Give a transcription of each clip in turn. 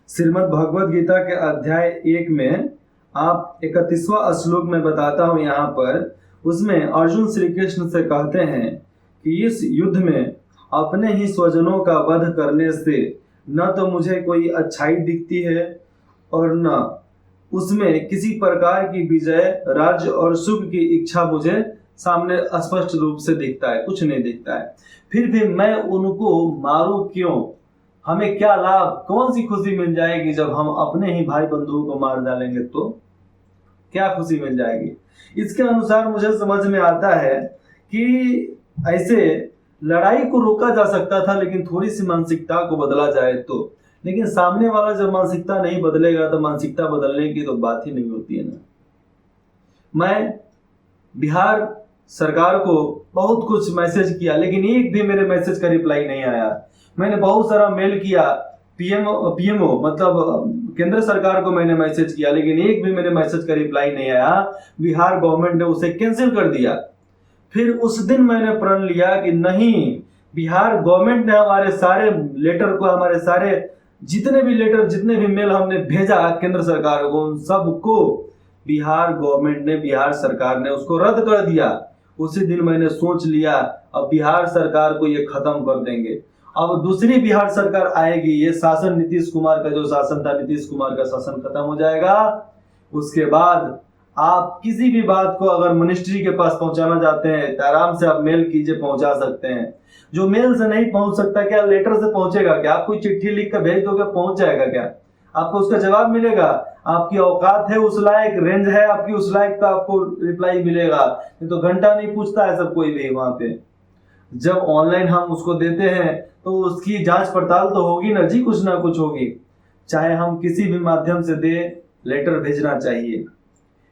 श्रीमद् भगवद गीता के अध्याय 1 में आप 31वां श्लोक में बताता हूं यहाँ पर, उसमें अर्जुन श्री कृष्ण से कहते हैं कि इस युद्ध में अपने ही स्वजनों का वध करने से न तो मुझे कोई अच्छाई दिखती है और न उसमें किसी प्रकार की विजय, राज्य और सुख की इच्छा मुझे सामने स्पष्ट रूप से दिखता है, कुछ नहीं दिखता है। फिर भी मैं उनको मारूं क्यों? हमें क्या लाभ, कौन सी खुशी मिल जाएगी जब हम अपने ही भाई बंधुओं को मार डालेंगे? तो क्या खुशी मिल जाएगी? इसके अनुसार मुझे समझ में आता है कि ऐसे लड़ाई को रोका जा सकता था, लेकिन थोड़ी सी मानसिकता को बदला जाए तो। लेकिन सामने वाला जब मानसिकता नहीं बदलेगा तो मानसिकता बदलने की तो बात ही नहीं होती है ना। मैं बिहार सरकार को बहुत कुछ मैसेज किया, लेकिन एक भी मेरे मैसेज का रिप्लाई नहीं आया। मैंने बहुत सारा मेल किया, पीएमओ मतलब केंद्र सरकार को मैंने मैसेज किया, लेकिन एक भी मेरे मैसेज का रिप्लाई नहीं आया। बिहार गवर्नमेंट ने उसे कैंसिल कर दिया। फिर उस दिन मैंने प्रण लिया कि नहीं, बिहार गवर्नमेंट ने हमारे सारे लेटर को, हमारे सारे जितने भी लेटर, जितने भी मेल हमने भेजा केंद्र सरकार को, उन सबको बिहार गवर्नमेंट ने, बिहार सरकार ने उसको रद्द कर दिया। उसी दिन मैंने सोच लिया अब बिहार सरकार को ये खत्म कर देंगे। अब दूसरी बिहार सरकार आएगी, ये शासन नीतीश कुमार का जो शासन था, नीतीश कुमार का शासन खत्म हो जाएगा। उसके बाद आप किसी भी बात को अगर मिनिस्ट्री के पास पहुंचाना चाहते हैं तो आराम से आप मेल कीजिए, पहुंचा सकते हैं। जो मेल से नहीं पहुंच सकता, क्या लेटर से पहुंचेगा? क्या आप कोई चिट्ठी लिख कर भेज दोगे, पहुंच जाएगा क्या? आपको उसका जवाब मिलेगा? आपकी औकात है उस लायक, रेंज है आपकी उस लायक, तो आपको रिप्लाई मिलेगा। नहीं तो घंटा नहीं पूछता है सब कोई भी वहां पे। जब ऑनलाइन हम उसको देते हैं तो उसकी जांच पड़ताल तो होगी ना जी, कुछ ना कुछ होगी। चाहे हम किसी भी माध्यम से दे, लेटर भेजना चाहिए।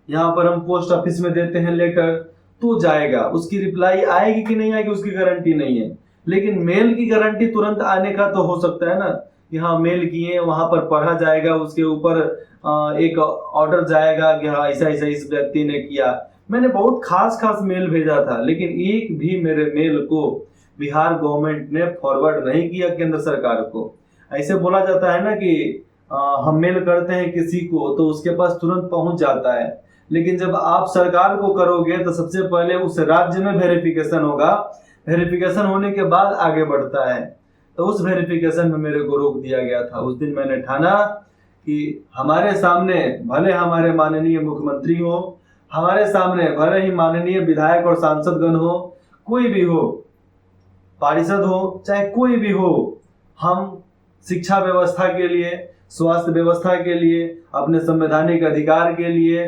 यहाँ पर हम पोस्ट ऑफिस में देते हैं लेटर तो जाएगा, उसकी रिप्लाई आएगी कि नहीं आएगी उसकी गारंटी नहीं है। लेकिन मेल की गारंटी तुरंत आने का तो हो सकता है ना, कि हाँ मेल किए, वहां पर पढ़ा जाएगा, उसके ऊपर एक ऑर्डर जाएगा कि हाँ ऐसा ऐसा इस व्यक्ति ने किया। मैंने बहुत खास खास मेल भेजा था, लेकिन एक भी मेरे मेल को बिहार गवर्नमेंट ने फॉरवर्ड नहीं किया केंद्र सरकार को। ऐसे बोला जाता है ना कि हम मेल करते हैं किसी को तो उसके पास तुरंत पहुंच जाता है, लेकिन जब आप सरकार को करोगे तो सबसे पहले उस राज्य में वेरिफिकेशन होगा, वेरिफिकेशन होने के बाद आगे बढ़ता है। तो उस वेरिफिकेशन में मेरे को रोक दिया गया था। उस दिन मैंने ठाना कि हमारे सामने भले हमारे माननीय मुख्यमंत्री हो, हमारे सामने भले ही माननीय विधायक और सांसदगण हो, कोई भी हो, पारिषद हो, चाहे कोई भी हो, हम शिक्षा व्यवस्था के लिए, स्वास्थ्य व्यवस्था के लिए, अपने संवैधानिक अधिकार के लिए,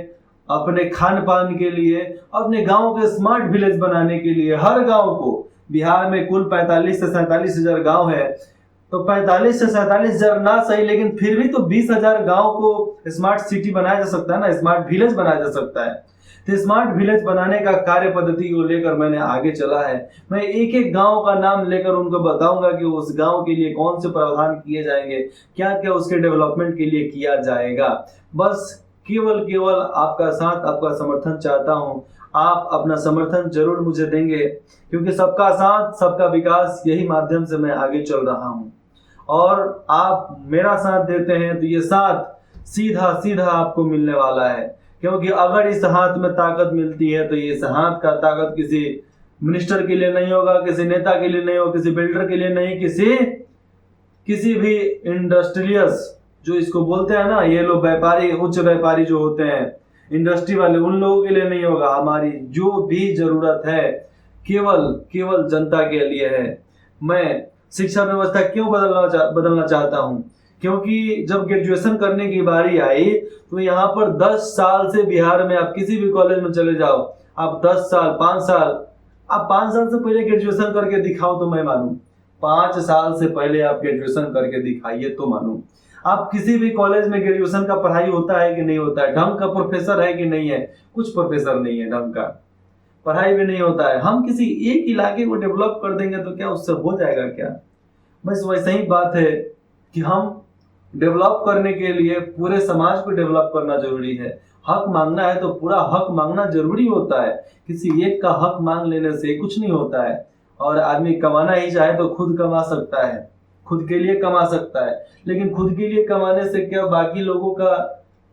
अपने खान पान के लिए, अपने गांव के स्मार्ट विलेज बनाने के लिए, हर गांव को, बिहार में कुल 45 से 47 हजार गाँव है, तो 45 से 47 हजार ना सही, लेकिन फिर भी तो 20 हजार गाँव को स्मार्ट सिटी बनाया जा सकता है ना, स्मार्ट विलेज बनाया जा सकता है। तो स्मार्ट विलेज बनाने का कार्य पद्धति को लेकर मैंने आगे चला है। मैं एक एक गांव का नाम लेकर उनको बताऊंगा कि उस गांव के लिए कौन से प्रावधान किए जाएंगे, क्या क्या उसके डेवलपमेंट के लिए किया जाएगा। बस केवल आपका साथ, आपका समर्थन चाहता हूं। आप अपना समर्थन जरूर मुझे देंगे, क्योंकि सबका साथ सबका विकास, यही माध्यम से मैं आगे चल रहा हूं। और आप मेरा साथ देते हैं तो ये साथ सीधा सीधा आपको मिलने वाला है, क्योंकि अगर इस हाथ में ताकत मिलती है तो ये इस हाथ का ताकत किसी मिनिस्टर के लिए नहीं होगा, किसी नेता के लिए नहीं होगा, किसी बिल्डर के लिए नहीं, किसी भी इंडस्ट्रियल्स जो इसको बोलते हैं ना, ये लोग व्यापारी, उच्च व्यापारी जो होते हैं, इंडस्ट्री वाले, उन लोगों के लिए नहीं होगा। हमारी जो भी जरूरत है केवल जनता के लिए है। मैं शिक्षा व्यवस्था क्यों बदलना चाहता हूं? क्योंकि जब ग्रेजुएशन करने की बारी आई तो यहाँ पर 10 साल से बिहार में आप किसी भी कॉलेज में चले जाओ, आप 10 साल 5 साल, आप 5 साल से पहले ग्रेजुएशन करके दिखाओ तो मैं मानूं। 5 साल से पहले आप ग्रेजुएशन करके दिखाइए तो मानूं। आप किसी भी कॉलेज में ग्रेजुएशन का पढ़ाई होता है कि नहीं होता है? ढंग का प्रोफेसर है कि नहीं है? कुछ प्रोफेसर नहीं है, ढंग का पढ़ाई भी नहीं होता है। हम किसी एक इलाके को डेवलप कर देंगे तो क्या उससे हो जाएगा क्या? बस वैसे ही बात है कि हम डेवलप करने के लिए पूरे समाज को डेवलप करना जरूरी है। हक मांगना है तो पूरा हक मांगना जरूरी होता है। किसी एक का हक मांग लेने से कुछ नहीं होता है। और आदमी कमाना ही चाहे तो खुद कमा सकता है, खुद के लिए कमा सकता है, लेकिन खुद के लिए कमाने से क्या बाकी लोगों का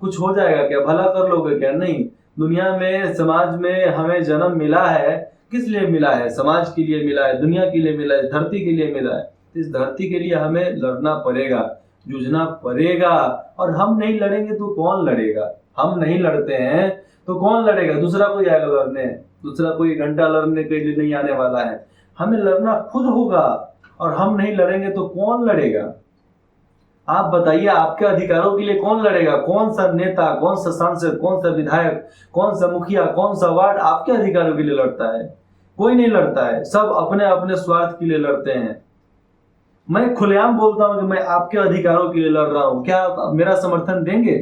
कुछ हो जाएगा? क्या भला कर लोगे क्या? नहीं। दुनिया में, समाज में हमें जन्म मिला है, किस लिए मिला है? समाज के लिए मिला है, दुनिया के लिए मिला है, धरती के लिए मिला है। इस धरती के लिए हमें लड़ना पड़ेगा, जूझना पड़ेगा। और हम नहीं लड़ेंगे तो कौन लड़ेगा? हम नहीं लड़ते हैं तो कौन लड़ेगा? दूसरा कोई आएगा लड़ने? दूसरा कोई घंटा लड़ने के लिए नहीं आने वाला है। हमें लड़ना खुद होगा, और हम नहीं लड़ेंगे तो कौन लड़ेगा? आप बताइए, आपके अधिकारों के लिए कौन लड़ेगा? कौन सा नेता, कौन सा सांसद, कौन सा विधायक, कौन सा मुखिया, कौन सा वार्ड आपके अधिकारों के लिए लड़ता है? कोई नहीं लड़ता है। सब अपने अपने स्वार्थ के लिए लड़ते हैं। मैं खुलेआम बोलता हूं कि मैं आपके अधिकारों के लिए लड़ रहा हूं। क्या आप मेरा समर्थन देंगे?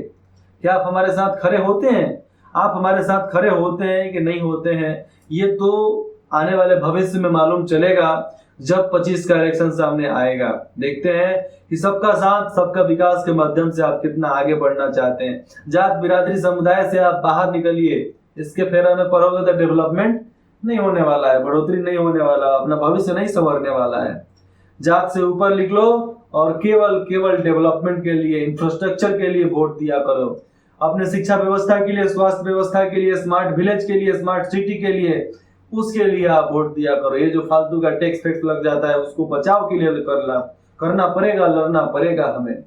क्या आप हमारे साथ खड़े होते हैं? आप हमारे साथ खड़े होते हैं कि नहीं होते हैं, ये तो आने वाले भविष्य में मालूम चलेगा, जब 25 का इलेक्शन सामने आएगा। देखते हैं कि सबका साथ, सबका विकास के माध्यम से आप कितना आगे बढ़ना चाहते हैं। जात बिरादरी समुदाय से आप बाहर निकलिए। इसके फेरा में पड़ोगे तो डेवलपमेंट नहीं होने वाला है, बढ़ोतरी नहीं होने वाला, अपना भविष्य नहीं संवरने वाला है। जात से ऊपर निकलो और केवल केवल डेवलपमेंट के लिए, इंफ्रास्ट्रक्चर के लिए वोट दिया करो। अपने शिक्षा व्यवस्था के लिए, स्वास्थ्य व्यवस्था के लिए, स्मार्ट विलेज के लिए, स्मार्ट सिटी के लिए, उसके लिए आप वोट दिया करो। ये जो फालतू का टैक्स फैक्स लग जाता है, उसको बचाव के लिए करना पड़ेगा, लड़ना पड़ेगा हमें।